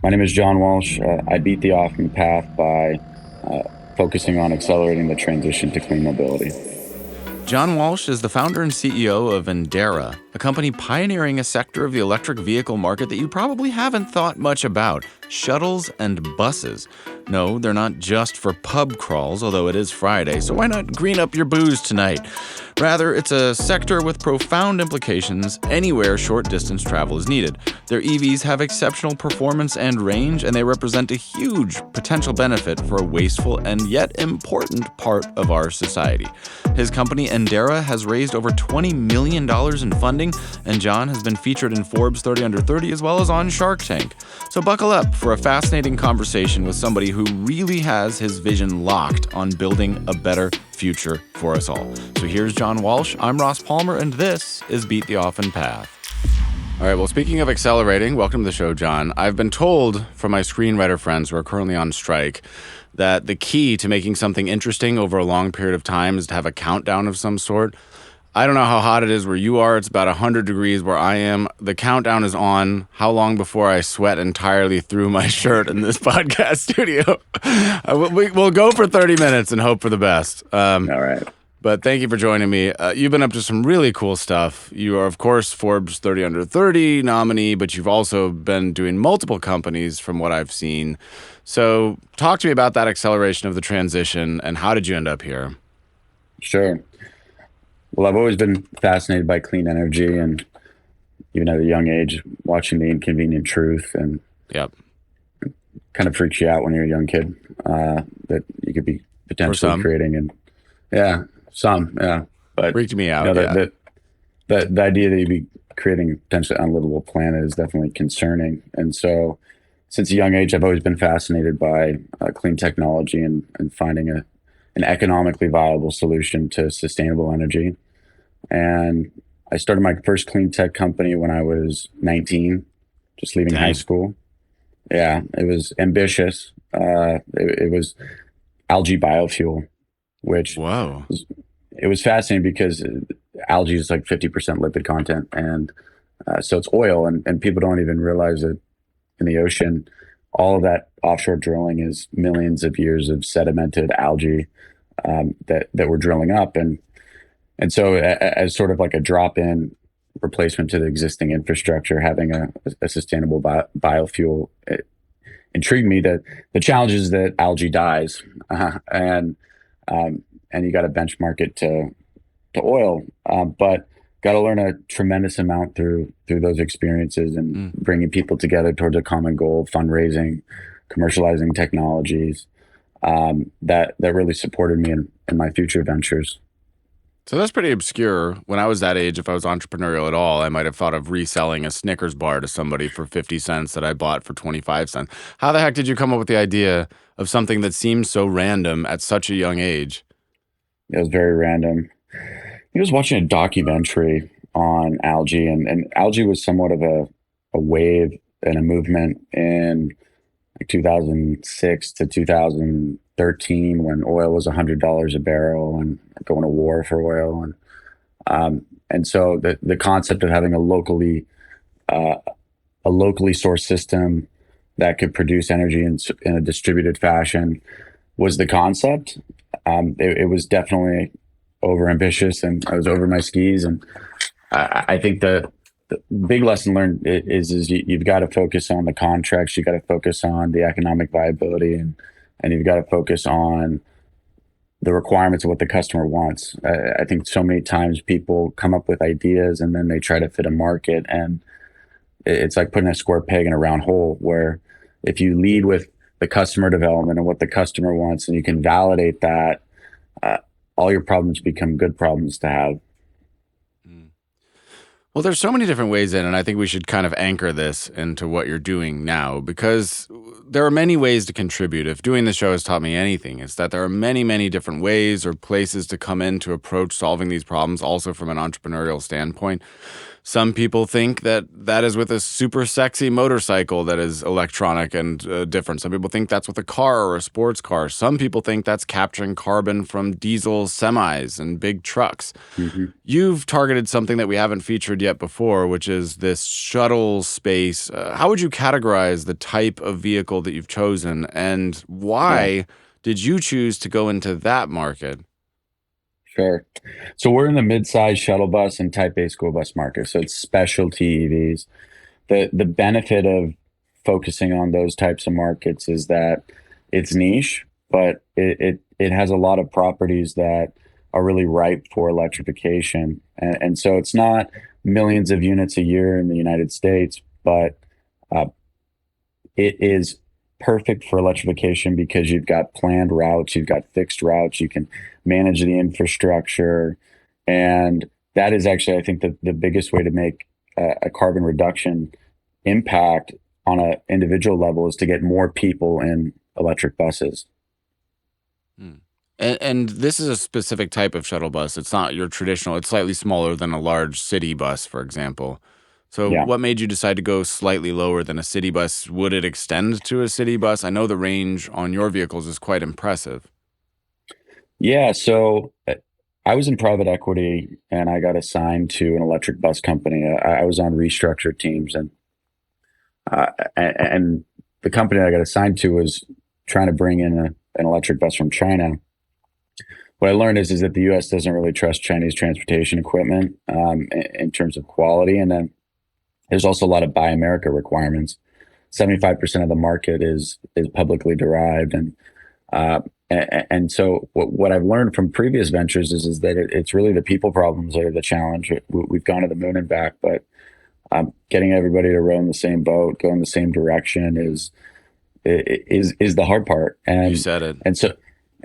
My name is John Walsh. I beat the often path by uh, focusing on accelerating the transition to clean mobility. John Walsh is the founder and CEO of Endera, a company pioneering a sector of the electric vehicle market that you probably haven't thought much about: shuttles and buses. No, they're not just for pub crawls, although it is Friday, so why not green up your booze tonight? Rather, it's a sector with profound implications anywhere short distance travel is needed. Their EVs have exceptional performance and range, and they represent a huge potential benefit for a wasteful and yet important part of our society. His company, Endera, has raised over $20 million in funding, and John has been featured in Forbes 30 Under 30 as well as on Shark Tank. So buckle up for a fascinating conversation with somebody who really has his vision locked on building a better future for us all. So here's John Walsh. I'm Ross Palmer, and this is Beat the Often Path. All right, well, speaking of accelerating, welcome to the show, John. I've been told from my screenwriter friends who are currently on strike that the key to making something interesting over a long period of time is to have a countdown of some sort. I don't know how hot it is where you are. It's about 100 degrees where I am. The countdown is on. How long before I sweat entirely through my shirt in this podcast studio? We'll go for 30 minutes and hope for the best. All right. But thank you for joining me. You've been up to some really cool stuff. You are, of course, Forbes 30 Under 30 nominee, but you've also been doing multiple companies from what I've seen. So talk to me about that acceleration of the transition, and how did you end up here? Sure. Well, I've always been fascinated by clean energy, and even at a young age, watching The Inconvenient Truth, and Yep. kind of freaks you out when you're a young kid that you could be potentially creating. And yeah, but Freaked me out. The idea that you'd be creating a potentially unlivable planet is definitely concerning. And so, since a young age, I've always been fascinated by clean technology and finding an economically viable solution to sustainable energy. And I started my first clean tech company when I was 19, just leaving high school. Yeah, it was ambitious. It was algae biofuel, which Whoa. it was fascinating because algae is like 50% lipid content. And so it's oil, and people don't even realize that in the ocean, all of that offshore drilling is millions of years of sedimented algae that we're drilling up. And so as sort of like a drop-in replacement to the existing infrastructure, having a sustainable biofuel, it intrigued me. That the challenge is that algae dies, and you got to benchmark it to oil, but got to learn a tremendous amount through those experiences and bringing people together towards a common goal, fundraising, commercializing technologies that really supported me in my future ventures. So that's pretty obscure. When I was that age, if I was entrepreneurial at all, I might have thought of reselling a Snickers bar to somebody for 50 cents that I bought for 25 cents. How the heck did you come up with the idea of something that seems so random at such a young age? It was very random. I was watching a documentary on algae, and algae was somewhat of a wave and a movement in like 2006 to 2013, when oil was $100 a barrel and going to war for oil. And so the concept of having a locally sourced system that could produce energy in a distributed fashion was the concept. It was definitely over ambitious, and I was over my skis. And I think the big lesson learned is you've got to focus on the contracts. You got to focus on the economic viability, and you've got to focus on the requirements of what the customer wants. I think so many times people come up with ideas and then they try to fit a market, and it's like putting a square peg in a round hole, where if you lead with the customer development and what the customer wants, and you can validate that, all your problems become good problems to have. Well, there's so many different ways in, and I think we should kind of anchor this into what you're doing now, because there are many ways to contribute. If doing the show has taught me anything, it's that there are many, many different ways or places to come in to approach solving these problems, also from an entrepreneurial standpoint. Some people think that that is with a super sexy motorcycle that is electronic and different. Some people think that's with a car or a sports car. Some people think that's capturing carbon from diesel semis and big trucks. Hmm. You've targeted something that we haven't featured yet before, which is this shuttle space. How would you categorize the type of vehicle that you've chosen, and Yeah, why did you choose to go into that market? sure. So we're in the mid-size shuttle bus and Type A school bus market. So it's specialty EVs. The benefit of focusing on those types of markets is that it's niche, but it has a lot of properties that are really ripe for electrification. And so it's not millions of units a year in the United States, but uh, it is perfect for electrification because you've got planned routes, you've got fixed routes, you can manage the infrastructure. And that is actually, I think, the biggest way to make a carbon reduction impact on an individual level is to get more people in electric buses. Hmm. And this is a specific type of shuttle bus. It's not your traditional, it's slightly smaller than a large city bus, for example. So, Yeah. what made you decide to go slightly lower than a city bus? Would it extend to a city bus? I know the range on your vehicles is quite impressive. Yeah. So I was in private equity and I got assigned to an electric bus company. I was on restructured teams, and the company I got assigned to was trying to bring in an electric bus from China. What I learned is that the U.S. doesn't really trust Chinese transportation equipment in terms of quality, and then there's also a lot of Buy America requirements. 75% of the market is publicly derived, uh, and so what I've learned from previous ventures is that it's really the people problems that are the challenge. We've gone to the moon and back, but getting everybody to row in the same boat, go in the same direction is the hard part. You said it. And so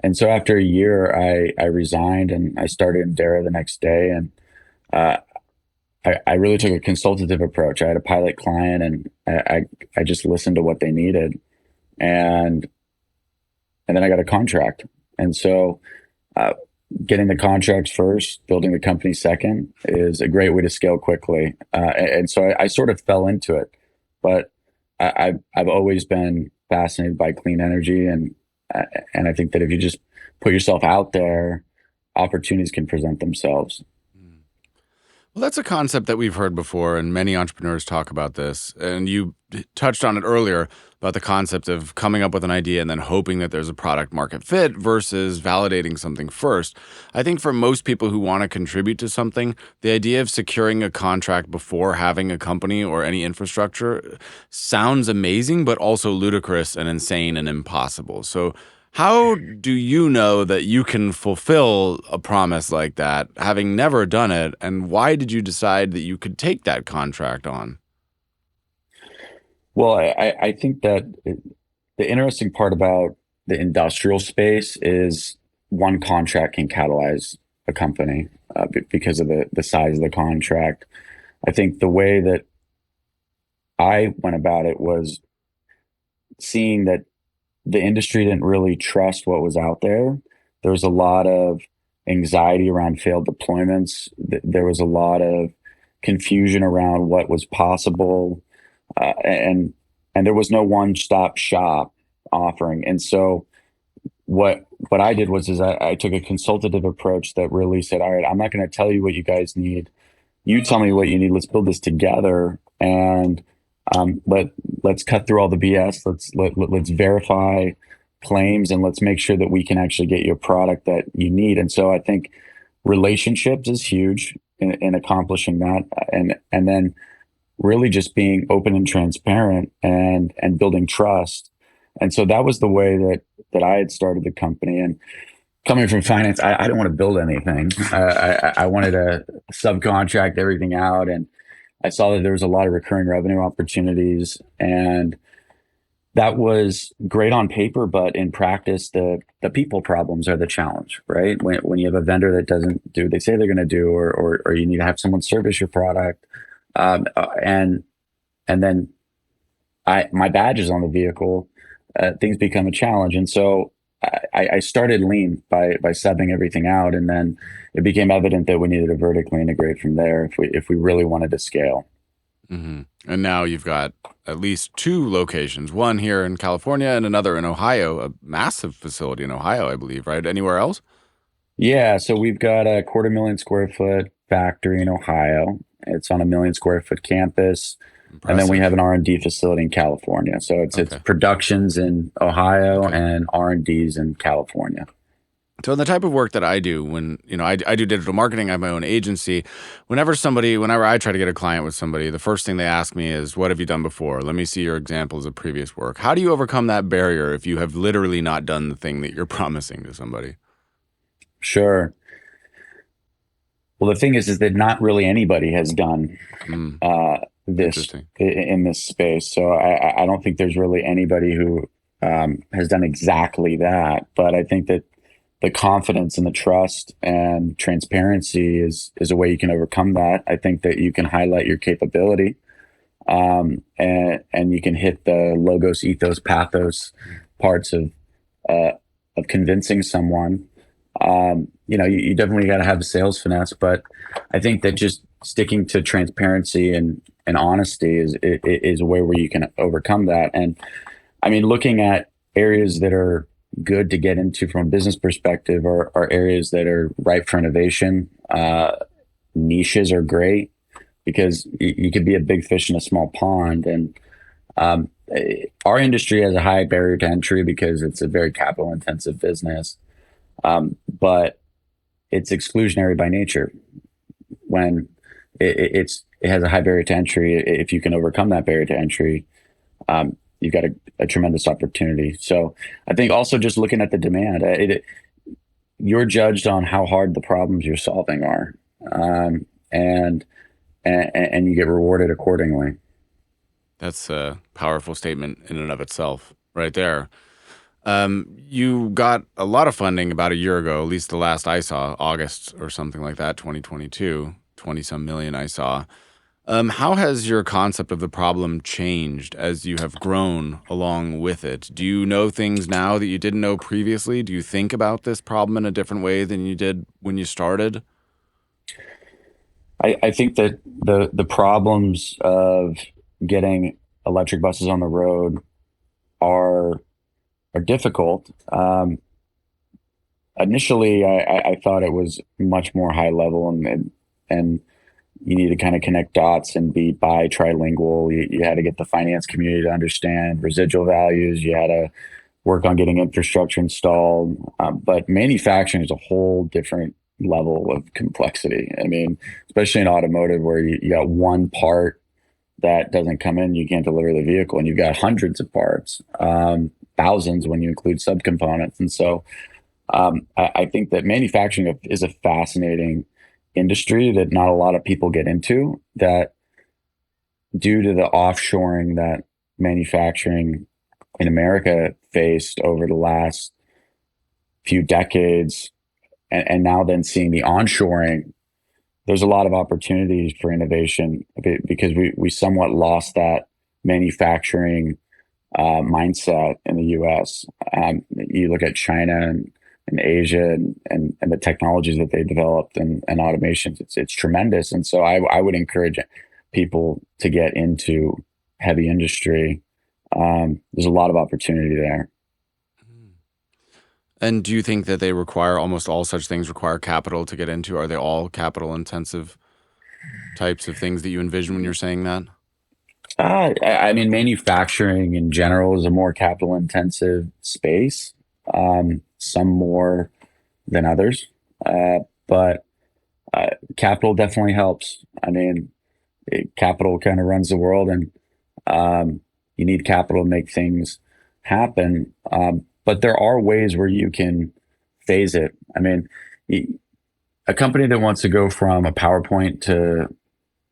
and so after a year, I resigned and I started Endera the next day, and uh, I really took a consultative approach. I had a pilot client, and I just listened to what they needed, and and then I got a contract. And so uh, getting the contracts first, building the company second is a great way to scale quickly. And so I sort of fell into it, but I've always been fascinated by clean energy, and I think that if you just put yourself out there, opportunities can present themselves. Well, that's a concept that we've heard before, and many entrepreneurs talk about this. And you touched on it earlier about the concept of coming up with an idea and then hoping that there's a product market fit versus validating something first. I think for most people who want to contribute to something, the idea of securing a contract before having a company or any infrastructure sounds amazing, but also ludicrous and insane and impossible. So, how do you know that you can fulfill a promise like that, having never done it? And why did you decide that you could take that contract on? Well, I think that the interesting part about the industrial space is one contract can catalyze a company because of the size of the contract. I think the way that I went about it was seeing that the industry didn't really trust what was out there. There was a lot of anxiety around failed deployments. There was a lot of confusion around what was possible, and there was no one-stop shop offering. And so what I did was I took a consultative approach that really said, all right, I'm not going to tell you what you guys need. You tell me what you need. Let's build this together, and let's cut through all the BS. Let's verify claims, and let's make sure that we can actually get you a product that you need. And so I think relationships is huge in accomplishing that, and then really just being open and transparent and building trust. And so that was the way that I had started the company. And coming from finance, I didn't want to build anything. I wanted to subcontract everything out, and I saw that there was a lot of recurring revenue opportunities, and that was great on paper, but in practice, the people problems are the challenge, right? When you have a vendor that doesn't do what they say they're going to do, or you need to have someone service your product, and then my badge is on the vehicle, things become a challenge, and so I started lean by subbing everything out, and then it became evident that we needed to vertically integrate from there if we really wanted to scale. Hmm. And now you've got at least two locations, one here in California and another in Ohio, a massive facility in Ohio, I believe, right? Anywhere else? Yeah, so we've got a 250,000 square foot factory in Ohio. It's on a 1 million square foot campus, and then we have Impressive. an R&D facility in California. So it's Okay. productions in Ohio Okay. and R&Ds in California. So the type of work that I do when, I do digital marketing, I have my own agency. Whenever I try to get a client with somebody, the first thing they ask me is, what have you done before? Let me see your examples of previous work. How do you overcome that barrier if you have literally not done the thing that you're promising to somebody? Sure. Well, the thing is that not really anybody has done Hmm. uh, this Interesting. in this space. So I don't think there's really anybody who has done exactly that. But I think that the confidence and the trust and transparency is a way you can overcome that. I think that you can highlight your capability, and you can hit the logos, ethos, pathos parts uh, of convincing someone. You definitely got to have a sales finesse, but I think that just sticking to transparency and honesty is a way where you can overcome that. And I mean, looking at areas that are good to get into from a business perspective are areas that are ripe for innovation. Niches are great because you could be a big fish in a small pond. And our industry has a high barrier to entry because it's a very capital intensive business. But it's exclusionary by nature. When it has a high barrier to entry, if you can overcome that barrier to entry, you've got a tremendous opportunity. So I think also just looking at the demand, you're judged on how hard the problems you're solving are, um, and, and you get rewarded accordingly. That's a powerful statement in and of itself, right there. You got a lot of funding about a year ago, at least the last I saw, August or something like that, 2022, 20 some million I saw. How has your concept of the problem changed as you have grown along with it? Do you know things now that you didn't know previously? Do you think about this problem in a different way than you did when you started? I think that the problems of getting electric buses on the road are are difficult. Initially, I thought it was much more high level, and you need to kind of connect dots and be trilingual. You had to get the finance community to understand residual values. You had to work on getting infrastructure installed. But manufacturing is a whole different level of complexity. I mean, especially in automotive, where you got one part that doesn't come in, you can't deliver the vehicle, and you've got hundreds of parts, thousands when you include subcomponents. And so I think that manufacturing is a fascinating industry that not a lot of people get into, that due to the offshoring that manufacturing in America faced over the last few decades, and now then seeing the onshoring, there's a lot of opportunities for innovation because we somewhat lost that manufacturing mindset in the U.S. You look at China and Asia and the technologies that they developed and automations. It's tremendous, and so I would encourage people to get into heavy industry. There's a lot of opportunity there. And do you think that they require almost all such things require capital to get into? Are they all capital intensive types of things that you envision when you're saying that? I mean, manufacturing in general is a more capital intensive space. Some more than others, but capital definitely helps. I mean, capital kind of runs the world, and you need capital to make things happen. But there are ways where you can phase it. I mean, a company that wants to go from a PowerPoint to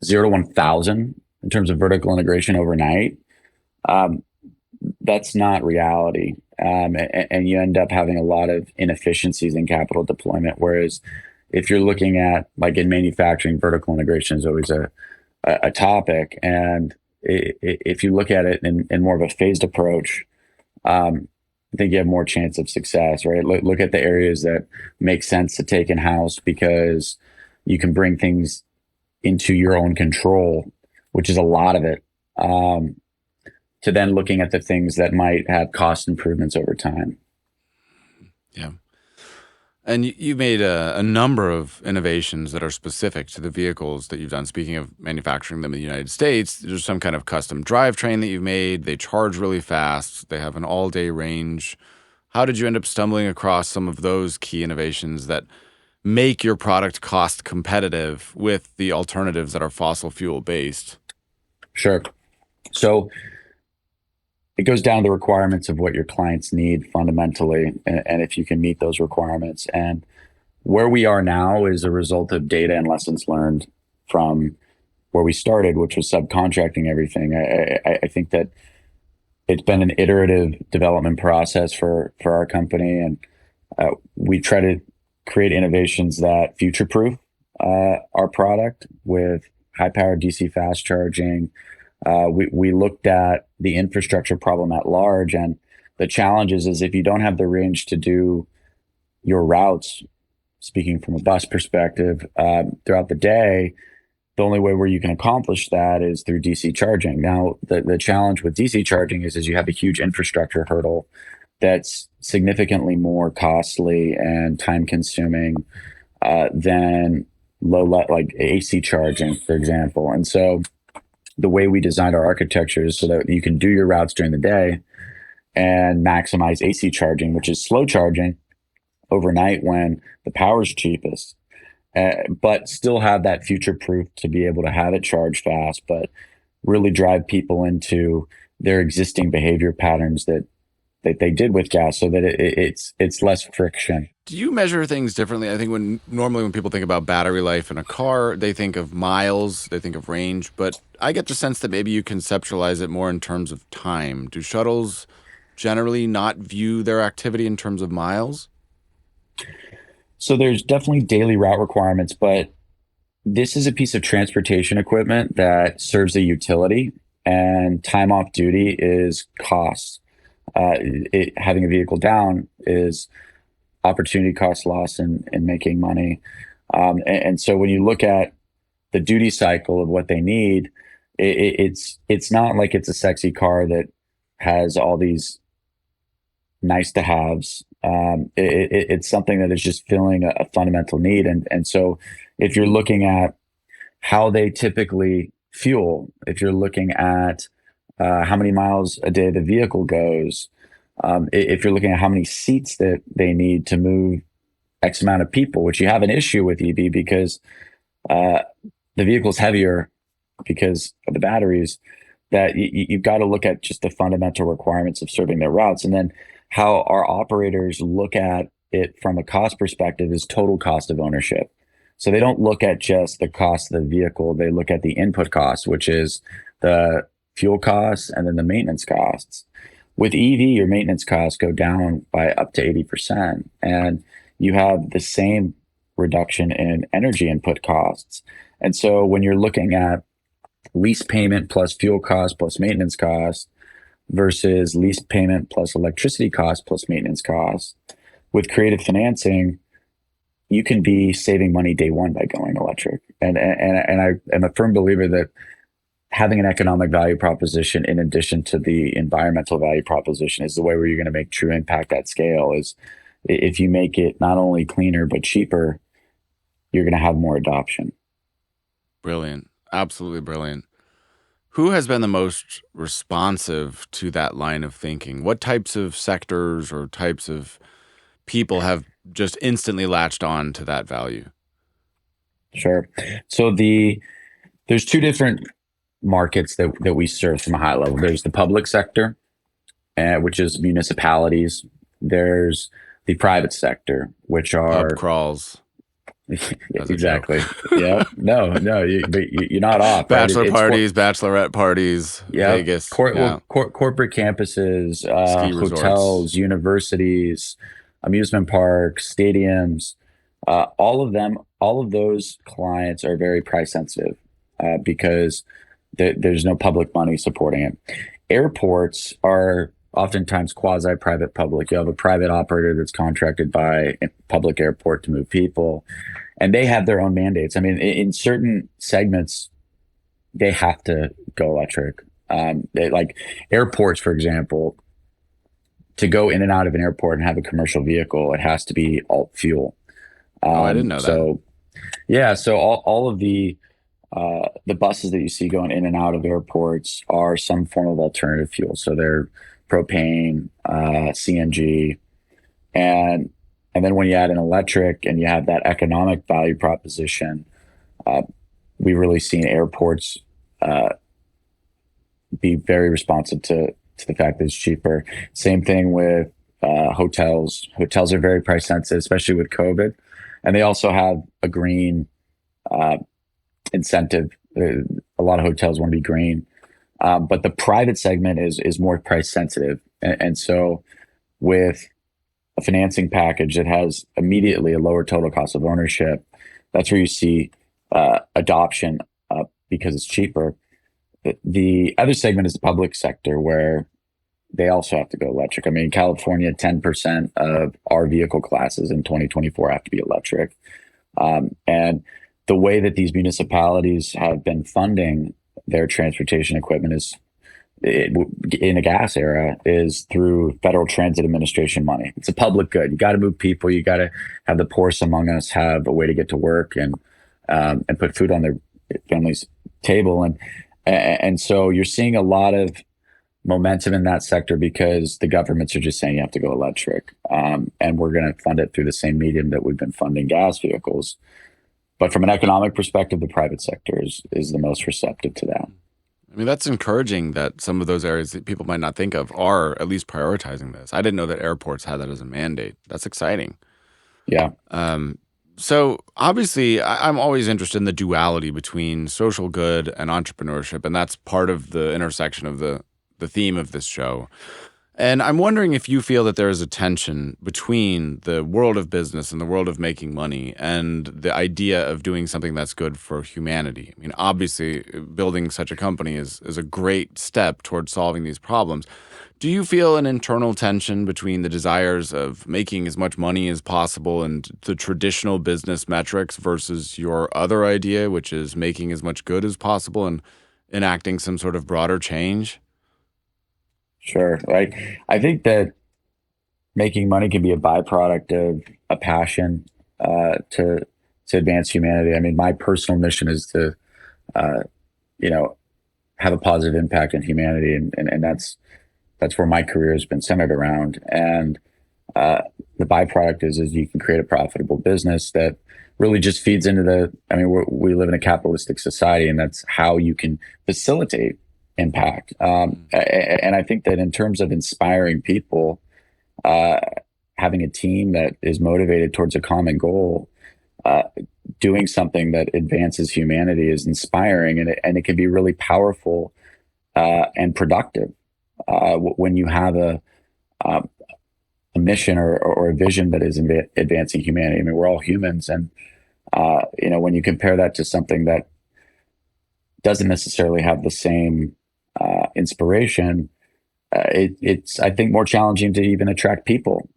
0 to 1,000 in terms of vertical integration overnight, um, that's not reality. And you end up having a lot of inefficiencies in capital deployment. Whereas if you're looking at, like in manufacturing, vertical integration is always a topic. And if you look at it in more of a phased approach, um, I think you have more chance of success, right? Look at the areas that make sense to take in house because you can bring things into your own control, which is a lot of it, to then looking at the things that might have cost improvements over time. Yeah. And you made a number of innovations that are specific to the vehicles that you've done. Speaking of manufacturing them in the United States, there's some kind of custom drivetrain that you've made. They charge really fast. They have an all-day range. How did you end up stumbling across some of those key innovations that make your product cost competitive with the alternatives that are fossil fuel based? Sure. So it goes down to the requirements of what your clients need fundamentally, and if you can meet those requirements. And where we are now is a result of data and lessons learned from where we started, which was subcontracting everything. I think that it's been an iterative development process for our company, and we try to create innovations that future proof our product with high powered DC fast charging. We looked at the infrastructure problem at large, and the challenges is if you don't have the range to do your routes, speaking from a bus perspective, throughout the day, the only way where you can accomplish that is through DC charging. Now, the challenge with DC charging is you have a huge infrastructure hurdle that's significantly more costly and time consuming than like AC charging, for example. And so the way we designed our architecture is so that you can do your routes during the day and maximize AC charging, which is slow charging overnight when the power is cheapest, but still have that future proof to be able to have it charge fast, but really drive people into their existing behavior patterns that they did with gas, so that it's less friction. Do you measure things differently? I think normally when people think about battery life in a car, they think of miles, they think of range, but I get the sense that maybe you conceptualize it more in terms of time. Do shuttles generally not view their activity in terms of miles? So there's definitely daily route requirements, but this is a piece of transportation equipment that serves a utility, and time off duty is cost. Having a vehicle down is opportunity cost loss in making money. And so when you look at the duty cycle of what they need, it's not like it's a sexy car that has all these nice to haves. It's something that is just filling a fundamental need. And so if you're looking at how they typically fuel, if you're looking at how many miles a day the vehicle goes, if you're looking at how many seats that they need to move X amount of people, which you have an issue with EV because the vehicle's heavier because of the batteries, that you've got to look at just the fundamental requirements of serving their routes. And then how our operators look at it from a cost perspective is total cost of ownership. So they don't look at just the cost of the vehicle. They look at the input cost, which is the fuel costs and then the maintenance costs. With EV, your maintenance costs go down by up to 80%, and you have the same reduction in energy input costs. And so when you're looking at lease payment plus fuel cost plus maintenance cost versus lease payment plus electricity cost plus maintenance cost, with creative financing, you can be saving money day one by going electric. And I am a firm believer that having an economic value proposition in addition to the environmental value proposition is the way where you're going to make true impact at scale. Is if you make it not only cleaner but cheaper, you're going to have more adoption. Brilliant. Absolutely brilliant. Who has been the most responsive to that line of thinking? What types of sectors or types of people have just instantly latched on to that value? Sure. So there's two different markets that we serve from a high level. There's the public sector, which is municipalities. There's the private sector, which are Pub crawls. exactly. Yeah. No, you're not off. Bachelor Right? parties, bachelorette parties, Yeah. Vegas. Corporate campuses, Ski hotels, resorts. universities, amusement parks, stadiums, all of them, all of those clients are very price sensitive because there's no public money supporting it. Airports are oftentimes quasi-private public. You have a private operator that's contracted by a public airport to move people, and they have their own mandates. I mean, in certain segments, they have to go electric. Like airports, for example, to go in and out of an airport and have a commercial vehicle, it has to be alt fuel. Oh, I didn't know that. So yeah, so all of the buses that you see going in and out of airports are some form of alternative fuel. So they're propane, CNG, and then when you add an electric and you have that economic value proposition, we've really seen airports be very responsive to the fact that it's cheaper. Same thing with hotels. Hotels are very price sensitive, especially with COVID, and they also have a green incentive. A lot of hotels want to be green, but the private segment is more price sensitive, and so with a financing package that has immediately a lower total cost of ownership, that's where you see adoption because it's cheaper. The other segment is the public sector, where they also have to go electric. I mean, in California, 10% of our vehicle classes in 2024 have to be electric. And the way that these municipalities have been funding their transportation equipment in a gas era is through Federal Transit Administration money. It's a public good. You got to move people. You got to have the poorest among us have a way to get to work and put food on their family's table. And so you're seeing a lot of momentum in that sector because the governments are just saying you have to go electric, and we're going to fund it through the same medium that we've been funding gas vehicles. But from an economic perspective, the private sector is the most receptive to that. I mean, that's encouraging that some of those areas that people might not think of are at least prioritizing this. I didn't know that airports had that as a mandate. That's exciting. Yeah. So obviously, I'm always interested in the duality between social good and entrepreneurship, and that's part of the intersection of the theme of this show. And I'm wondering if you feel that there is a tension between the world of business and the world of making money and the idea of doing something that's good for humanity. I mean, obviously, building such a company is a great step towards solving these problems. Do you feel an internal tension between the desires of making as much money as possible and the traditional business metrics versus your other idea, which is making as much good as possible and enacting some sort of broader change? Sure. I think that making money can be a byproduct of a passion to advance humanity. I mean, my personal mission is to, you know, have a positive impact on humanity, and that's where my career has been centered around. And the byproduct is you can create a profitable business that really just feeds into the. I mean, we live in a capitalistic society, and that's how you can facilitate impact. And I think that in terms of inspiring people, having a team that is motivated towards a common goal, doing something that advances humanity is inspiring, and it can be really powerful and productive when you have a mission or a vision that is advancing humanity. I mean, we're all humans, and when you compare that to something that doesn't necessarily have the same inspiration, it's I think more challenging to even attract people.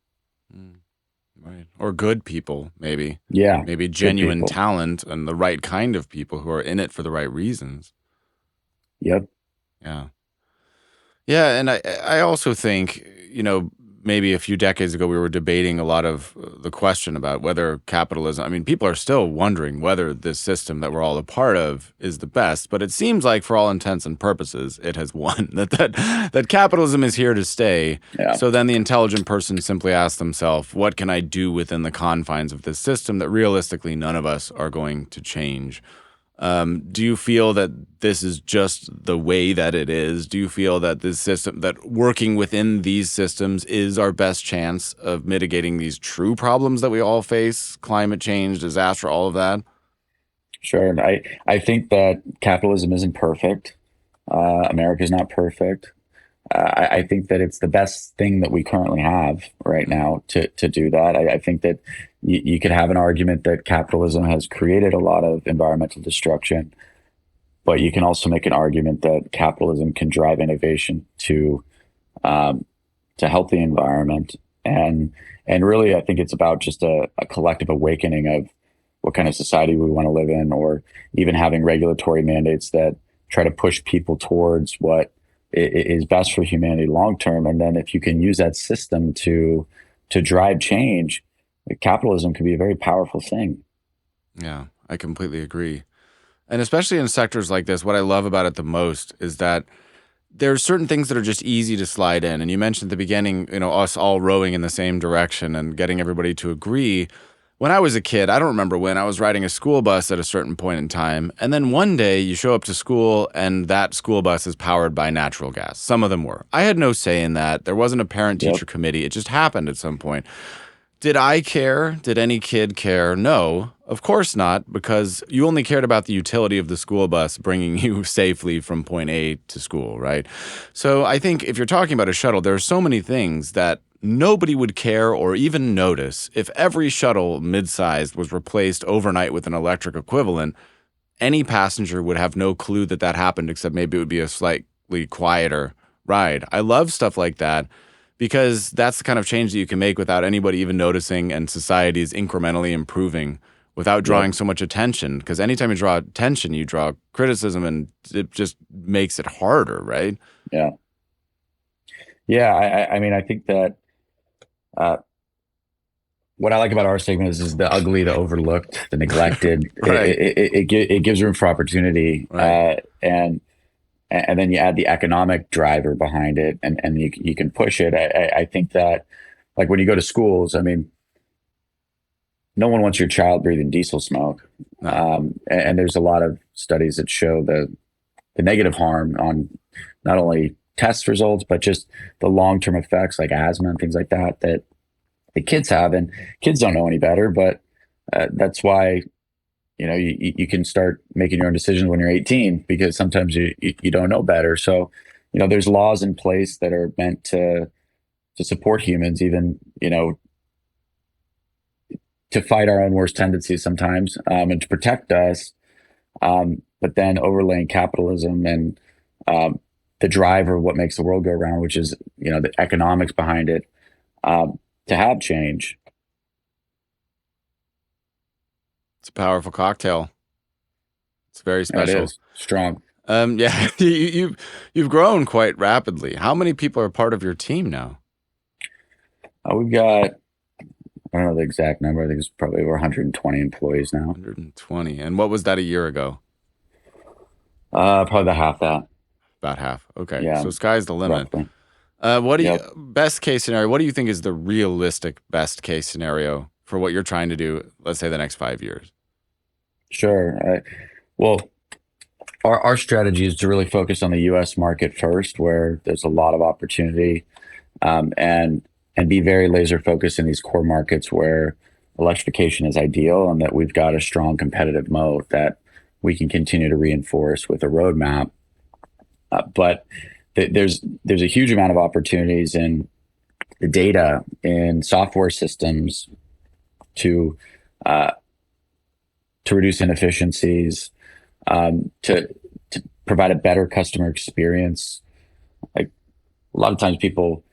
Right. Or good people, maybe. Yeah. Maybe genuine talent and the right kind of people who are in it for the right reasons. Yep. Yeah. Yeah, and I also think, maybe a few decades ago we were debating a lot of the question about whether capitalism, I mean, people are still wondering whether this system that we're all a part of is the best, but it seems like for all intents and purposes it has won, that capitalism is here to stay. Yeah. So then the intelligent person simply asks themselves, what can I do within the confines of this system that realistically none of us are going to change? Do you feel that this is just the way that it is? Do you feel that this system, that working within these systems is our best chance of mitigating these true problems that we all face, climate change, disaster, all of that? Sure. I think that capitalism isn't perfect. America's not perfect. I think that it's the best thing that we currently have right now to do that. I think that you could have an argument that capitalism has created a lot of environmental destruction, but you can also make an argument that capitalism can drive innovation to to help the environment. And and really, I think it's about just a collective awakening of what kind of society we want to live in, or even having regulatory mandates that try to push people towards what is best for humanity long term. And then if you can use that system to drive change, capitalism can be a very powerful thing. Yeah, I completely agree. And especially in sectors like this, what I love about it the most is that there's certain things that are just easy to slide in. And you mentioned at the beginning, us all rowing in the same direction and getting everybody to agree. When I was a kid, I don't remember when, I was riding a school bus at a certain point in time. And then one day you show up to school and that school bus is powered by natural gas. Some of them were. I had no say in that. There wasn't a parent Yep. teacher committee. It just happened at some point. Did I care? Did any kid care? No, of course not, because you only cared about the utility of the school bus bringing you safely from point A to school, right? So I think if you're talking about a shuttle, there are so many things that nobody would care or even notice. If every shuttle mid-sized was replaced overnight with an electric equivalent, any passenger would have no clue that that happened, except maybe it would be a slightly quieter ride. I love stuff like that because that's the kind of change that you can make without anybody even noticing, and society is incrementally improving without drawing Yep. so much attention. Because anytime you draw attention, you draw criticism, and it just makes it harder, right? Yeah. Yeah. I mean, I think that uh, what I like about our segment is the ugly, the overlooked, the neglected. Right, It gives room for opportunity, right. and then you add the economic driver behind it, and you can push it. I think that, like, when you go to schools, I mean, no one wants your child breathing diesel smoke, No, and there's a lot of studies that show the negative harm on not only test results but just the long term effects like asthma and things like that that the kids have, and kids don't know any better. But that's why you can start making your own decisions when you're 18, because sometimes you don't know better. So there's laws in place that are meant to support humans, even to fight our own worst tendencies sometimes, and to protect us. But then overlaying capitalism and the driver of what makes the world go around, which is the economics behind it, to have change. it's a powerful cocktail. It's very It special. is strong. Yeah, you've grown quite rapidly. How many people are part of your team now? We've got, I don't know the exact number. I think it's probably over 120 employees now. 120. And what was that a year ago? Probably about half that. About half. Okay. Yeah, So sky's the limit. roughly. What do you, Yep. best case scenario, what do you think is the realistic best case scenario for what you're trying to do, let's say the next 5 years? Sure. Well, our strategy is to really focus on the U.S. market first, where there's a lot of opportunity, and be very laser focused in these core markets where electrification is ideal, and that we've got a strong competitive moat that we can continue to reinforce with a roadmap. But there's a huge amount of opportunities in the data, in software systems to uh, to reduce inefficiencies, to provide a better customer experience. Like, a lot of times people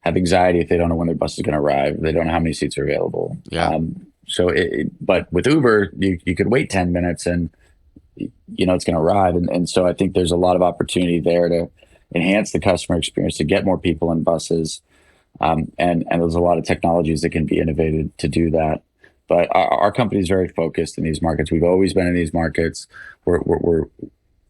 have anxiety if they don't know when their bus is going to arrive. They don't know how many seats are available. Yeah. But with Uber, you could wait 10 minutes and it's going to arrive. And so I think there's a lot of opportunity there to enhance the customer experience, to get more people in buses. And there's a lot of technologies that can be innovated to do that. But our company is very focused in these markets. We've always been in these markets. We're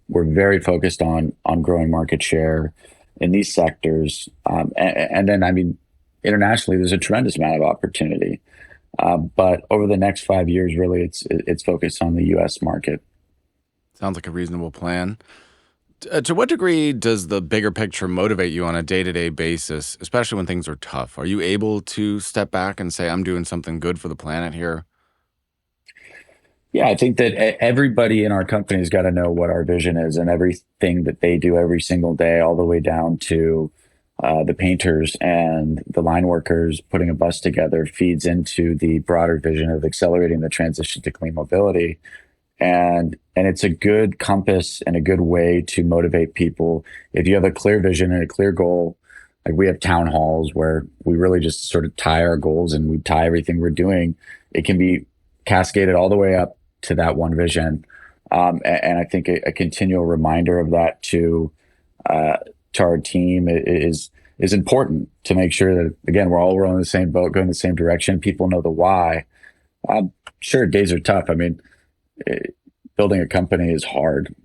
very focused on growing market share in these sectors. And then, I mean, internationally, there's a tremendous amount of opportunity. But over the next 5 years, really, it's focused on the U.S. market. Sounds like a reasonable plan. To what degree does the bigger picture motivate you on a day-to-day basis, especially when things are tough? Are you able to step back and say, I'm doing something good for the planet here? Yeah, I think that everybody in our company has got to know what our vision is, and everything that they do every single day, all the way down to the painters and the line workers putting a bus together, feeds into the broader vision of accelerating the transition to clean mobility. And it's a good compass and a good way to motivate people. If you have a clear vision and a clear goal, Like we have town halls where we really just sort of tie our goals and we tie everything we're doing. It can be cascaded all the way up to that one vision. And I think a continual reminder of that uh, to our team is important to make sure that, again, we're all rowing the same boat, going the same direction. People know the why. Sure, days are tough. I mean, building a company is hard.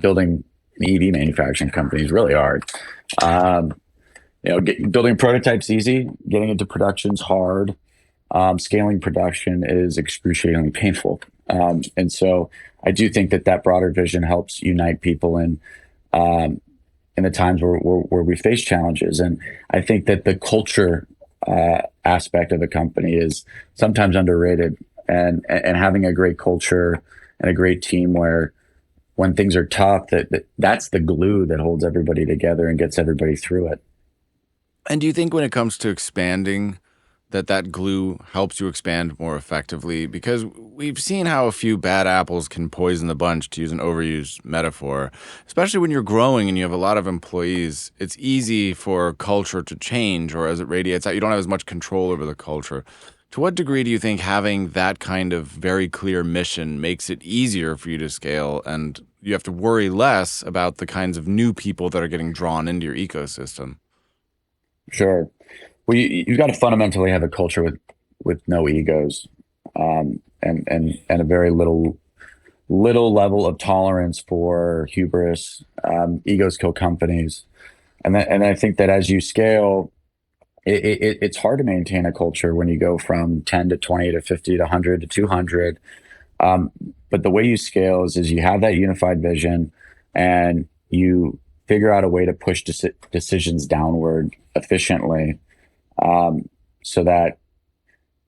Building an EV manufacturing company is really hard. Um, building prototypes easy. Getting into production's hard. Scaling production is excruciatingly painful. And so I do think that broader vision helps unite people um, in the times where we face challenges. And I think that the culture aspect of the company is sometimes underrated. And having a great culture and a great team where when things are tough, that's the glue that holds everybody together and gets everybody through it. And do you think when it comes to expanding, that glue helps you expand more effectively? Because we've seen how a few bad apples can poison the bunch, to use an overused metaphor. Especially when you're growing and you have a lot of employees, it's easy for culture to change, or as it radiates out, you don't have as much control over the culture. To what degree do you think having that kind of very clear mission makes it easier for you to scale, and you have to worry less about the kinds of new people that are getting drawn into your ecosystem? Sure. Well, you've got to fundamentally have a culture with no egos, and a very little level of tolerance for hubris. Egos kill companies, and I think that as you scale, it's hard to maintain a culture when you go from 10 to 20 to 50 to 100 to 200. Um, but the way you scale is you have that unified vision, and you figure out a way to push decisions downward efficiently, um, so that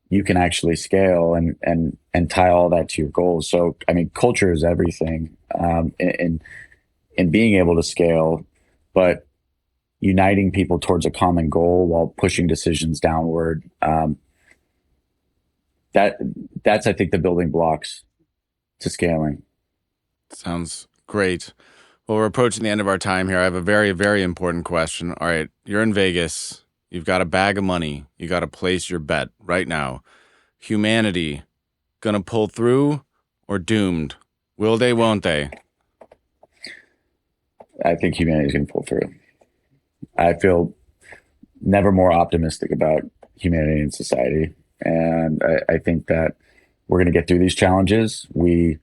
you can actually scale and tie all that to your goals. So, I mean, culture is everything, in being able to scale, but uniting people towards a common goal while pushing decisions downward. That that's I think the building blocks to scaling. Sounds great. Well, we're approaching the end of our time here. I have a very, very important question. All right, you're in Vegas. You've got a bag of money. You got to place your bet right now. Humanity gonna pull through or doomed? Will they, won't they? I think humanity is going to pull through. I feel never more optimistic about humanity and society, and I think that we're going to get through these challenges. We've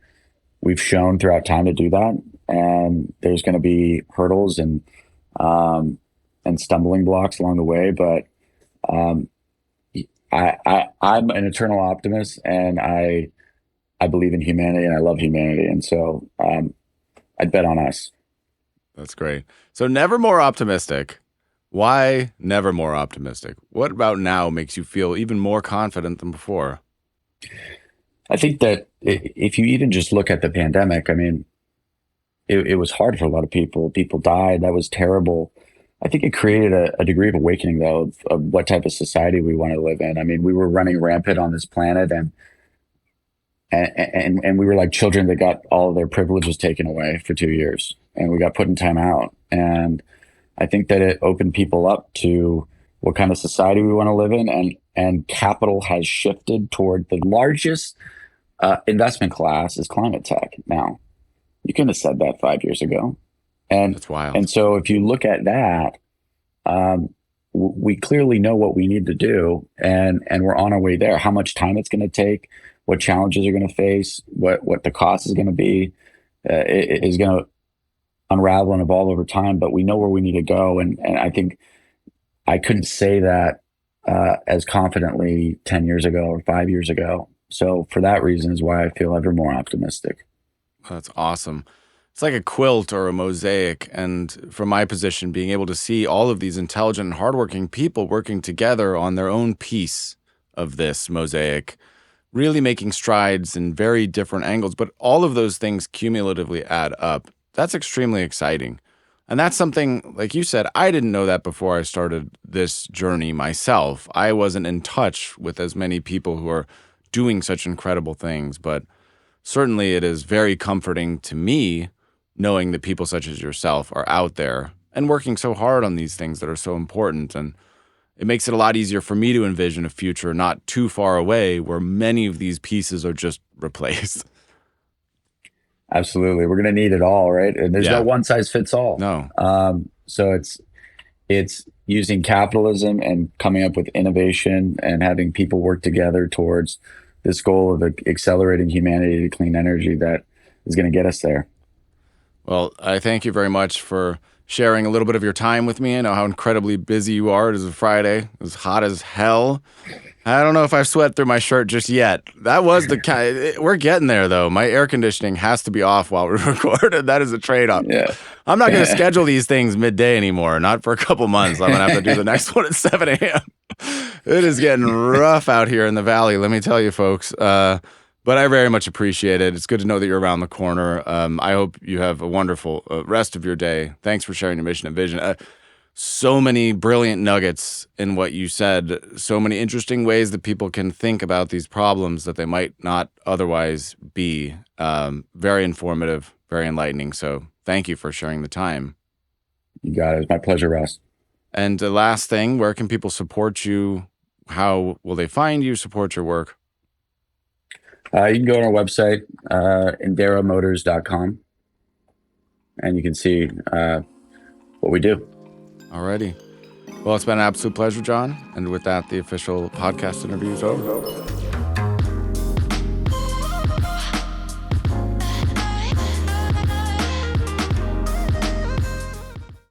shown throughout time to do that, and there's going to be hurdles um, and stumbling blocks along the way. But um, I'm an eternal optimist, and I believe in humanity, and I love humanity, and so I'd bet on us. That's great. So never more optimistic. Why never more optimistic? What about now makes you feel even more confident than before? I think that if you even just look at the pandemic, I mean, it was hard for a lot of people. People died. That was terrible. I think it created a degree of awakening, though, of what type of society we want to live in. I mean, we were running rampant on this planet, and we were like children that got all of their privileges taken away for 2 years, and we got put in timeout. And I think that it opened people up to what kind of society we want to live in, and capital has shifted toward the largest investment class is climate tech now. You couldn't have said that 5 years ago. And That's wild. and so if you look at that, we clearly know what we need to do, and we're on our way there. How much time it's going to take, what challenges you're going to face, what the cost is going to be, it is going to unravel and evolve over time. But we know where we need to go, and I think I couldn't say that as confidently 10 years ago or 5 years ago. So for that reason is why I feel ever more optimistic. That's awesome. It's like a quilt or a mosaic. And from my position, being able to see all of these intelligent and hardworking people working together on their own piece of this mosaic, really making strides in very different angles, but all of those things cumulatively add up. That's extremely exciting. And that's something, like you said, I didn't know that before I started this journey myself. I wasn't in touch with as many people who are doing such incredible things, but certainly it is very comforting to me knowing that people such as yourself are out there and working so hard on these things that are so important. And it makes it a lot easier for me to envision a future not too far away where many of these pieces are just replaced. Absolutely. We're going to need it all, right? And there's no one size fits all. No. So it's using capitalism and coming up with innovation and having people work together towards this goal of accelerating humanity to clean energy that is going to get us there. Well, I thank you very much for sharing a little bit of your time with me. I know how incredibly busy you are. It is a Friday. It's hot as hell. I don't know if I've sweat through my shirt just yet. That was we're getting there, though. My air conditioning has to be off while we record, and that is a trade-off. Yeah. I'm not going to schedule these things midday anymore, not for a couple months. I'm going to have to do the next one at 7 a.m. It is getting rough out here in the valley, let me tell you, folks. But I very much appreciate it. It's good to know that you're around the corner. I hope you have a wonderful rest of your day. Thanks for sharing your mission and vision. So many brilliant nuggets in what you said. So many interesting ways that people can think about these problems that they might not otherwise be. Very informative, very enlightening. So thank you for sharing the time. You got it. It's my pleasure, Ross. And the last thing, where can people support you? How will they find you, support your work? You can go on our website, enderamotors.com, and you can see what we do. Alrighty. Well, it's been an absolute pleasure, John. And with that, the official podcast interview is over.